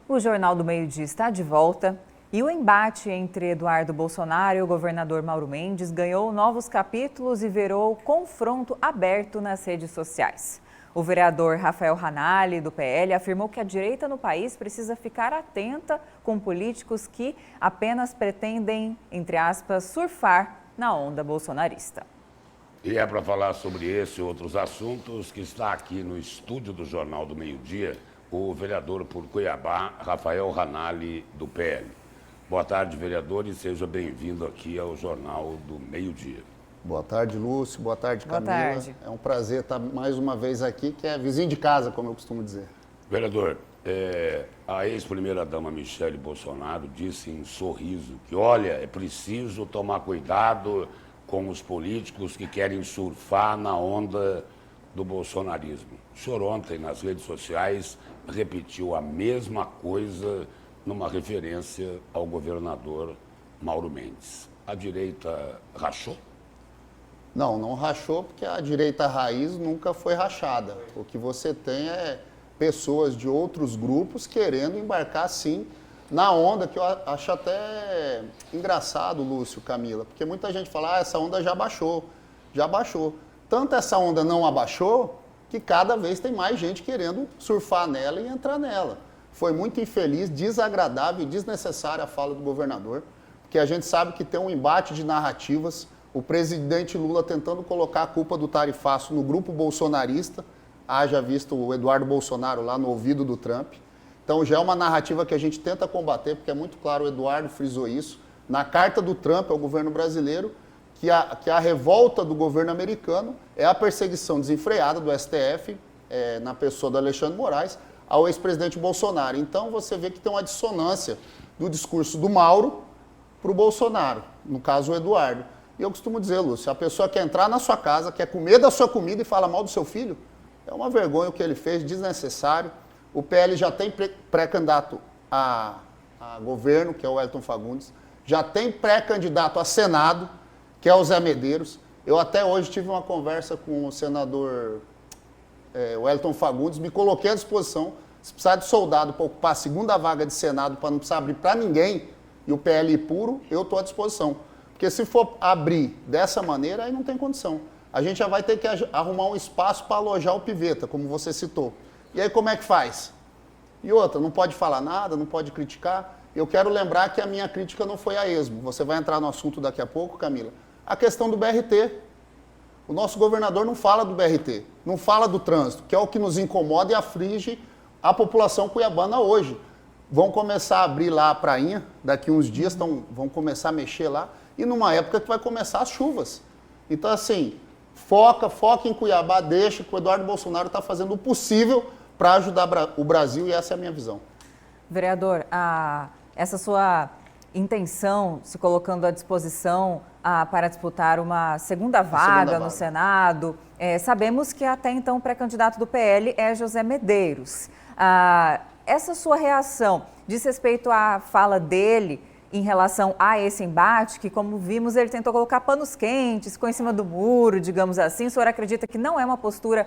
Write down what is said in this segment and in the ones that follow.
O Jornal do Meio-Dia está de volta e o embate entre Eduardo Bolsonaro e o governador Mauro Mendes ganhou novos capítulos e virou confronto aberto nas redes sociais. O vereador Rafael Ranalli, do PL, afirmou que a direita no país precisa ficar atenta com políticos que apenas pretendem, entre aspas, surfar na onda bolsonarista. E é para falar sobre esse e outros assuntos que está aqui no estúdio do Jornal do Meio-Dia o vereador por Cuiabá, Rafael Ranalli, do PL. Boa tarde, vereador, e seja bem-vindo aqui ao Jornal do Meio-Dia. Boa tarde, Lúcio. Boa tarde, Camila. Boa tarde. É um prazer estar mais uma vez aqui, que é vizinho de casa, como eu costumo dizer. Vereador, a ex-primeira-dama Michele Bolsonaro disse em sorriso que, olha, é preciso tomar cuidado com os políticos que querem surfar na onda do bolsonarismo. O senhor ontem, nas redes sociais, repetiu a mesma coisa numa referência ao governador Mauro Mendes. A direita rachou? Não, não rachou, porque a direita raiz nunca foi rachada. O que você tem é pessoas de outros grupos querendo embarcar, sim, na onda, que eu acho até engraçado, Lúcio, Camila, porque muita gente fala, essa onda já baixou, já baixou. Tanto essa onda não abaixou, que cada vez tem mais gente querendo surfar nela e entrar nela. Foi muito infeliz, desagradável e desnecessária a fala do governador, porque a gente sabe que tem um embate de narrativas, o presidente Lula tentando colocar a culpa do tarifaço no grupo bolsonarista, haja visto o Eduardo Bolsonaro lá no ouvido do Trump. Então já é uma narrativa que a gente tenta combater, porque é muito claro, o Eduardo frisou isso, na carta do Trump ao governo brasileiro, que a revolta do governo americano é a perseguição desenfreada do STF, na pessoa do Alexandre Moraes, ao ex-presidente Bolsonaro. Então você vê que tem uma dissonância do discurso do Mauro para o Bolsonaro, no caso o Eduardo. E eu costumo dizer, Lúcio, a pessoa quer entrar na sua casa, quer comer da sua comida e fala mal do seu filho, é uma vergonha o que ele fez, desnecessário. O PL já tem pré-candidato a governo, que é o Wellington Fagundes, já tem pré-candidato a Senado, que é o Zé Medeiros. Eu até hoje tive uma conversa com o senador Wellington Fagundes, me coloquei à disposição, se precisar de soldado para ocupar a segunda vaga de Senado, para não precisar abrir para ninguém, e o PL puro, eu estou à disposição. Porque se for abrir dessa maneira, aí não tem condição. A gente já vai ter que arrumar um espaço para alojar o Piveta, como você citou. E aí como é que faz? E outra, não pode falar nada, não pode criticar. Eu quero lembrar que a minha crítica não foi a esmo. Você vai entrar no assunto daqui a pouco, Camila. A questão do BRT. O nosso governador não fala do BRT, não fala do trânsito, que é o que nos incomoda e aflige a população cuiabana hoje. Vão começar a abrir lá a prainha, daqui uns dias vão começar a mexer lá, e numa época que vai começar as chuvas. Então, assim, foca em Cuiabá, deixa que o Eduardo Bolsonaro está fazendo o possível para ajudar o Brasil, e essa é a minha visão. Vereador, essa sua intenção, se colocando à disposição para disputar uma segunda vaga no Senado, sabemos que até então o pré-candidato do PL é José Medeiros. Essa sua reação diz respeito à fala dele em relação a esse embate, que, como vimos, ele tentou colocar panos quentes, ficou em cima do muro, digamos assim. O senhor acredita que não é uma postura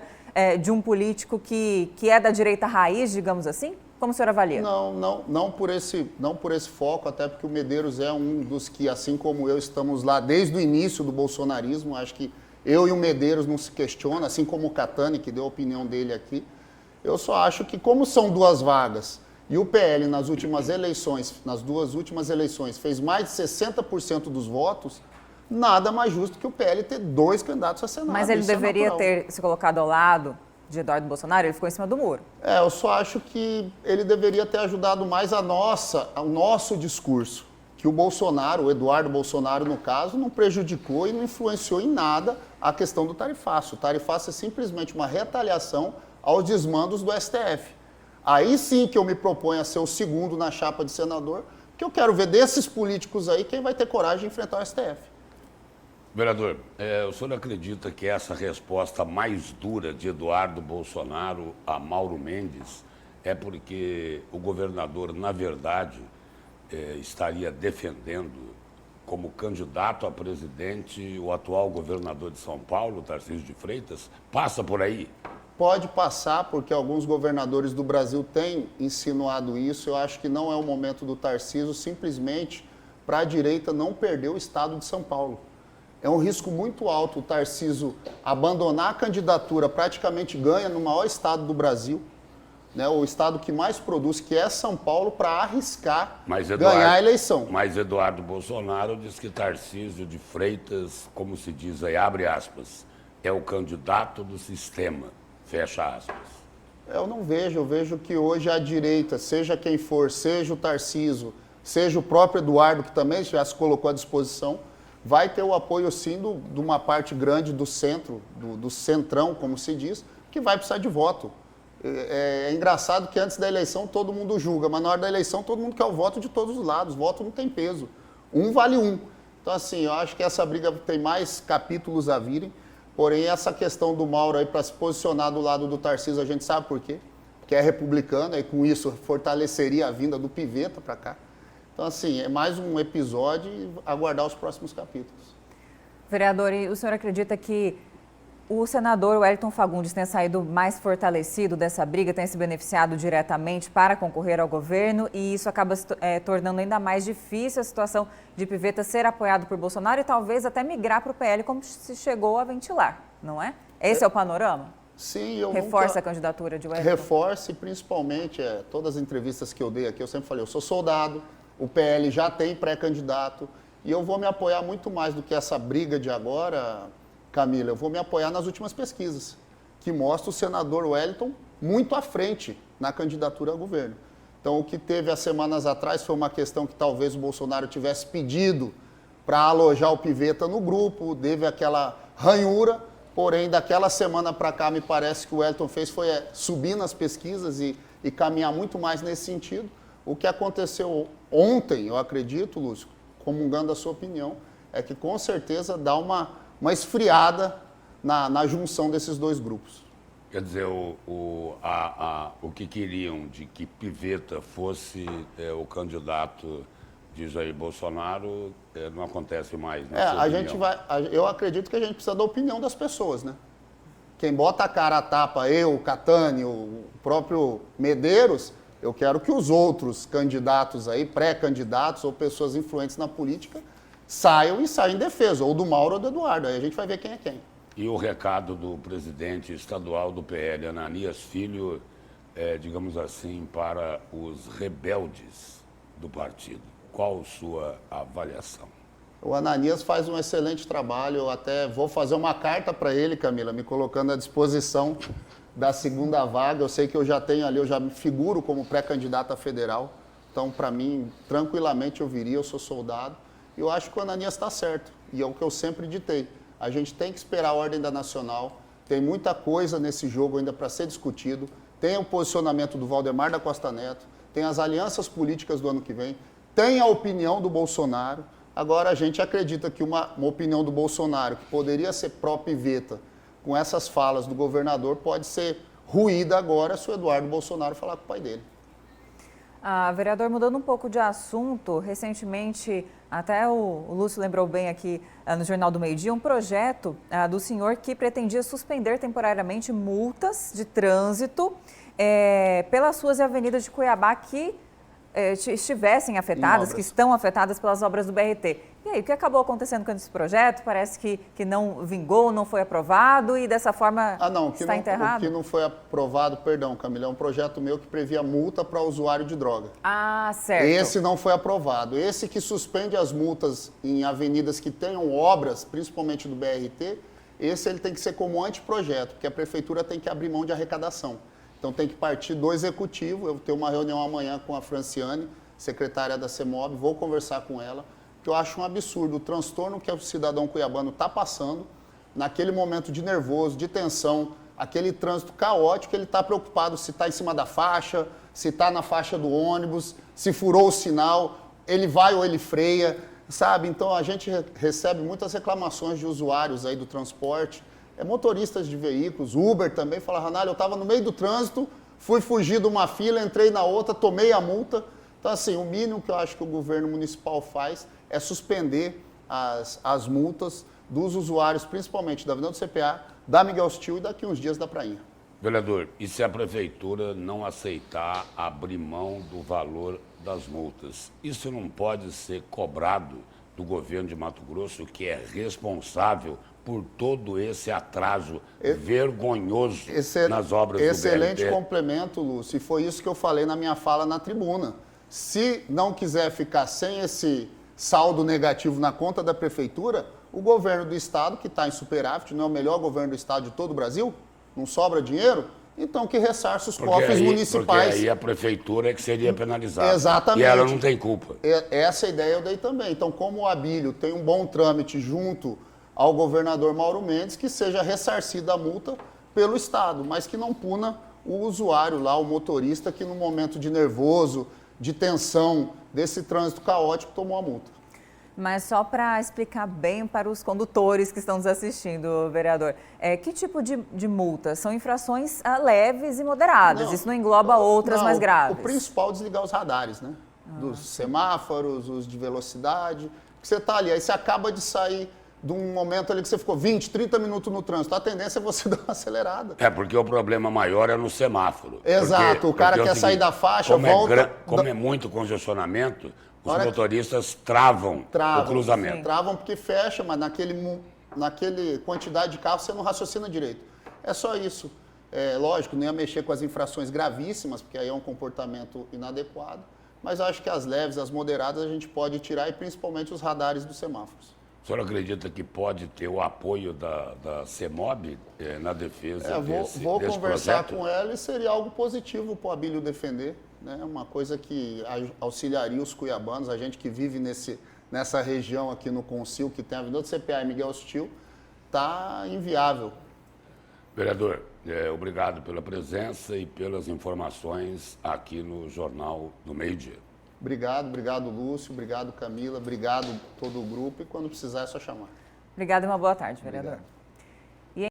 de um político que é da direita raiz, digamos assim? Como o senhor avalia? Não por esse foco, até porque o Medeiros é um dos que, assim como eu, estamos lá desde o início do bolsonarismo. Acho que eu e o Medeiros não se questionam, assim como o Catani, que deu a opinião dele aqui. Eu só acho que, como são duas vagas, e o PL nas duas últimas eleições, fez mais de 60% dos votos, nada mais justo que o PL ter dois candidatos a Senado. Mas ele deveria ter se colocado ao lado de Eduardo Bolsonaro, ele ficou em cima do muro. Eu só acho que ele deveria ter ajudado mais o nosso discurso, que o Bolsonaro, o Eduardo Bolsonaro, no caso, não prejudicou e não influenciou em nada a questão do tarifaço. O tarifaço é simplesmente uma retaliação aos desmandos do STF. Aí sim que eu me proponho a ser o segundo na chapa de senador, porque eu quero ver desses políticos aí quem vai ter coragem de enfrentar o STF. Vereador, o senhor acredita que essa resposta mais dura de Eduardo Bolsonaro a Mauro Mendes é porque o governador, na verdade, estaria defendendo como candidato a presidente o atual governador de São Paulo, Tarcísio de Freitas? Passa por aí? pode passar, porque alguns governadores do Brasil têm insinuado isso. Eu acho que não é o momento do Tarcísio, simplesmente para a direita não perder o estado de São Paulo. É um risco muito alto o Tarcísio abandonar a candidatura, praticamente ganha no maior estado do Brasil, né, o estado que mais produz, que é São Paulo, para arriscar ganhar a eleição. Mas Eduardo Bolsonaro diz que Tarcísio de Freitas, como se diz aí, abre aspas, é o candidato do sistema, fecha aspas. Eu não vejo, eu vejo que hoje a direita, seja quem for, seja o Tarcísio, seja o próprio Eduardo, que também já se colocou à disposição, vai ter o apoio, sim, de uma parte grande do centro, do centrão, como se diz, que vai precisar de voto. É engraçado que antes da eleição todo mundo julga, mas na hora da eleição todo mundo quer o voto de todos os lados. Voto não tem peso. Um vale um. Então, assim, eu acho que essa briga tem mais capítulos a virem. Porém, essa questão do Mauro aí para se posicionar do lado do Tarcísio, a gente sabe por quê. Porque é republicano e com isso fortaleceria a vinda do Piveta para cá. Então, assim, é mais um episódio e aguardar os próximos capítulos. Vereador, e o senhor acredita que o senador Wellington Fagundes tenha saído mais fortalecido dessa briga, tenha se beneficiado diretamente para concorrer ao governo e isso acaba tornando ainda mais difícil a situação de Piveta ser apoiado por Bolsonaro e talvez até migrar para o PL, como se chegou a ventilar, não é? Esse é o panorama? Sim, eu Reforça a candidatura de Wellington? Reforça e principalmente, todas as entrevistas que eu dei aqui, eu sempre falei, eu sou soldado, o PL já tem pré-candidato e eu vou me apoiar muito mais do que essa briga de agora, Camila, eu vou me apoiar nas últimas pesquisas, que mostram o senador Wellington muito à frente na candidatura ao governo. Então, o que teve há semanas atrás foi uma questão que talvez o Bolsonaro tivesse pedido para alojar o Piveta no grupo, teve aquela ranhura, porém, daquela semana para cá, me parece que o Wellington fez foi subir nas pesquisas e caminhar muito mais nesse sentido. O que aconteceu ontem, eu acredito, Lúcio, comungando a sua opinião, é que com certeza dá uma esfriada na junção desses dois grupos. Quer dizer, o que queriam de que Piveta fosse o candidato de Jair Bolsonaro não acontece mais. Eu acredito que a gente precisa da opinião das pessoas, né? Quem bota a cara a tapa, eu, o Catani, o próprio Medeiros, eu quero que os outros candidatos aí, pré-candidatos ou pessoas influentes na política, saiam em defesa, ou do Mauro ou do Eduardo. Aí a gente vai ver quem é quem. E o recado do presidente estadual do PL, Ananias Filho, digamos assim, para os rebeldes do partido. Qual sua avaliação? O Ananias faz um excelente trabalho. Eu até vou fazer uma carta para ele, Camila, me colocando à disposição da segunda vaga. Eu sei que eu já tenho ali, eu já me figuro como pré-candidato a federal. Então, para mim, tranquilamente eu viria, eu sou soldado. Eu acho que o Ananias está certo, e é o que eu sempre ditei. A gente tem que esperar a ordem da Nacional, tem muita coisa nesse jogo ainda para ser discutido, tem o posicionamento do Valdemar da Costa Neto, tem as alianças políticas do ano que vem, tem a opinião do Bolsonaro. Agora a gente acredita que uma opinião do Bolsonaro, que poderia ser pró-Piveta, com essas falas do governador, pode ser ruída agora se o Eduardo Bolsonaro falar com o pai dele. Vereador, mudando um pouco de assunto, recentemente, até o Lúcio lembrou bem aqui no Jornal do Meio Dia, um projeto do senhor que pretendia suspender temporariamente multas de trânsito pelas ruas e avenidas de Cuiabá que estivessem afetadas, que estão afetadas pelas obras do BRT. E aí, o que acabou acontecendo com esse projeto? Parece que não vingou, não foi aprovado e dessa forma está enterrado? O que não foi aprovado, perdão, Camila, é um projeto meu que previa multa para usuário de droga. Ah, certo. Esse não foi aprovado. Esse que suspende as multas em avenidas que tenham obras, principalmente do BRT, esse ele tem que ser como anteprojeto, porque a prefeitura tem que abrir mão de arrecadação. Então tem que partir do executivo. Eu tenho uma reunião amanhã com a Franciane, secretária da CEMOB, vou conversar com ela, que eu acho um absurdo o transtorno que o cidadão cuiabano está passando, naquele momento de nervoso, de tensão, aquele trânsito caótico, ele está preocupado se está em cima da faixa, se está na faixa do ônibus, se furou o sinal, ele vai ou ele freia, sabe? Então a gente recebe muitas reclamações de usuários aí do transporte, motoristas de veículos, Uber também, fala, Ranalho, eu estava no meio do trânsito, fui fugir de uma fila, entrei na outra, tomei a multa. Então, assim, o mínimo que eu acho que o governo municipal faz é suspender as multas dos usuários, principalmente da Avenida do CPA, da Miguel Stil e daqui uns dias da Prainha. Vereador, e se a prefeitura não aceitar abrir mão do valor das multas? Isso não pode ser cobrado do governo de Mato Grosso, que é responsável por todo esse atraso vergonhoso nas obras do BRT? Excelente complemento, Lúcio, e foi isso que eu falei na minha fala na tribuna. Se não quiser ficar sem esse saldo negativo na conta da prefeitura, o governo do estado, que está em superávit, não é o melhor governo do estado de todo o Brasil, não sobra dinheiro, então que ressarça os cofres municipais. Porque aí a prefeitura é que seria penalizada. Exatamente. E ela não tem culpa. Essa ideia eu dei também. Então, como o Abílio tem um bom trâmite junto ao governador Mauro Mendes, que seja ressarcida a multa pelo Estado, mas que não puna o usuário lá, o motorista, que no momento de nervoso, de tensão, desse trânsito caótico, tomou a multa. Mas só para explicar bem para os condutores que estão nos assistindo, vereador, que tipo de multa? São infrações leves e moderadas, isso não engloba outras mais graves? O principal é desligar os radares, né? Dos semáforos, os de velocidade, que você está ali, aí você acaba de sair de um momento ali que você ficou 20, 30 minutos no trânsito, a tendência é você dar uma acelerada. Porque o problema maior é no semáforo. Exato, o cara quer sair da faixa, volta... Como é muito congestionamento, os motoristas travam o cruzamento. Sim. Travam porque fecha, mas naquele quantidade de carros você não raciocina direito. É só isso. Lógico, não ia mexer com as infrações gravíssimas, porque aí é um comportamento inadequado, mas acho que as leves, as moderadas, a gente pode tirar, e principalmente os radares dos semáforos. O senhor acredita que pode ter o apoio da CEMOB na defesa desse Vou conversar projeto? com ela, e seria algo positivo para o Abílio defender, né? Uma coisa que auxiliaria os cuiabanos, a gente que vive nessa região aqui no Concil, que tem a Avenida do CPA e Miguel Sutil, está inviável. Vereador, obrigado pela presença e pelas informações aqui no Jornal do Meio-Dia. Obrigado, Lúcio, obrigado, Camila, obrigado todo o grupo, e quando precisar é só chamar. Obrigada e uma boa tarde, vereador. Obrigado.